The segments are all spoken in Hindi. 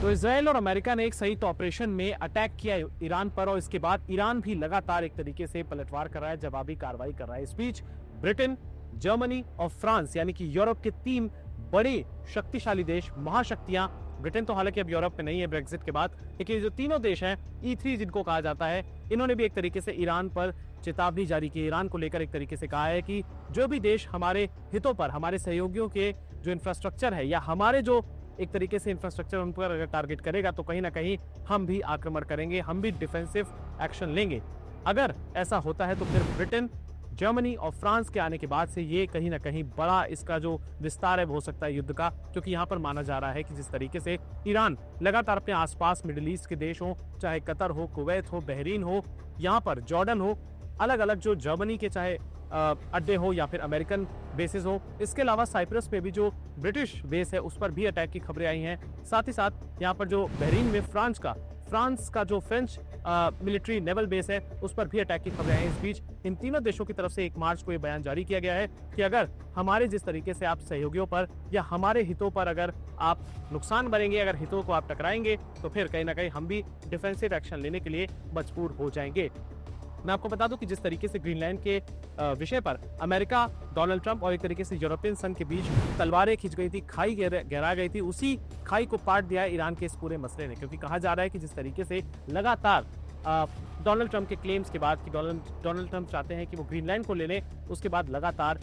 तो इसराइल और अमेरिका ने एक संयुक्त ऑपरेशन में अटैक किया ईरान पर और इसके बाद ईरान भी लगातार एक तरीके से पलटवार कर रहा है, जवाबी कार्रवाई कर रहा है। इस बीच ब्रिटेन, जर्मनी और फ्रांस यानी कि यूरोप के 3 बड़े शक्तिशाली देश, महाशक्तियां, ब्रिटेन तो हालांकि अब यूरोप में नहीं है ब्रेक्सिट के बाद, लेकिन जो तीनों देश हैं E3 जिनको कहा जाता है, इन्होंने भी एक तरीके से ईरान पर चेतावनी जारी की। ईरान को लेकर एक तरीके से कहा है कि जो भी देश हमारे हितों पर, हमारे सहयोगियों के जो इंफ्रास्ट्रक्चर है या हमारे जो एक तरीके से इंफ्रास्ट्रक्चर उन पर अगर टारगेट करेगा तो कहीं ना कहीं हम भी आक्रमण करेंगे, हम भी डिफेंसिव एक्शन लेंगे। अगर ऐसा होता है तो फिर ब्रिटेन, जर्मनी और फ्रांस के आने के बाद से ये कहीं ना कहीं बड़ा इसका जो विस्तार है वो हो सकता है युद्ध का, क्योंकि यहाँ पर माना जा रहा है कि जिस तरीके से ईरान लगातार अपने आसपास मिडिल ईस्ट के देश हो, चाहे कतर हो, कुवैत हो, बहरीन हो, यहाँ पर जॉर्डन हो, अलग अलग जो जर्मनी के चाहे अड्डे हो या फिर अमेरिकन बेसेस हो, इसके अलावा साइप्रस पे भी जो ब्रिटिश बेस है उस पर भी अटैक की खबरें आई हैं। साथ ही साथ यहाँ पर जो बहरीन में फ्रांस का जो फ्रेंच मिलिट्री नेवल बेस है उस पर भी अटैक की खबरें आई हैं। इस बीच इन तीनों देशों की तरफ से 1 मार्च को ये बयान जारी किया गया है कि अगर हमारे जिस तरीके से आप सहयोगियों पर या हमारे हितों पर अगर आप नुकसान बनेंगे, अगर हितों को आप टकराएंगे तो फिर कहीं ना कहीं हम भी डिफेंसिव एक्शन लेने के लिए मजबूर हो जाएंगे। मैं आपको बता दूं कि जिस तरीके से ग्रीनलैंड के विषय पर अमेरिका, डोनाल्ड ट्रंप और एक तरीके से यूरोपियन संघ के बीच तलवारें खींच गई थी, खाई गहरा गई थी, उसी खाई को पाट दिया है ईरान के इस पूरे मसले ने। क्योंकि कहा जा रहा है कि जिस तरीके से लगातार डोनाल्ड ट्रंप के क्लेम्स के बाद कि डोनाल्ड ट्रंप चाहते हैं कि वो ग्रीनलैंड को ले लें, उसके बाद लगातार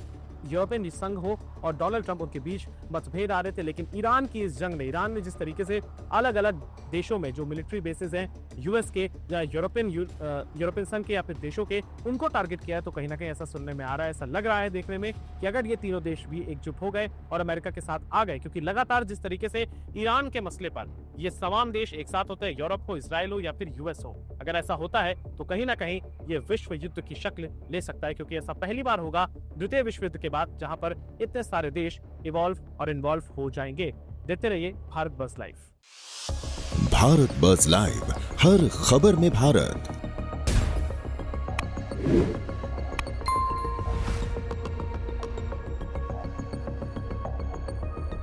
यूरोपियन संघ हो और डोनाल्ड ट्रंप उनके बीच मतभेद आ रहे थे। लेकिन ईरान की इस जंग में ईरान ने जिस तरीके से अलग अलग देशों में जो मिलिट्री बेसेस हैं यूएस के या यूरोपियन संघ के या फिर देशों के, उनको टारगेट किया है, तो कहीं ना कहीं ऐसा सुनने में आ रहा है, ऐसा लग रहा है देखने में कि अगर ये तीनों देश भी एकजुट हो गए और अमेरिका के साथ आ गए, क्योंकि लगातार जिस तरीके से ईरान के मसले पर ये तमाम देश एक साथ होते हैं, यूरोप हो, इसराइल हो या फिर यूएस हो, अगर ऐसा होता है तो कहीं ना कहीं ये विश्व युद्ध की शक्ल ले सकता है। क्योंकि ऐसा पहली बार होगा द्वितीय विश्व युद्ध के बाद जहां पर इतने सारे देश इवॉल्व और इन्वॉल्व हो जाएंगे। देखते रहिए भारत बस लाइव। भारत बस लाइव, हर खबर में भारत।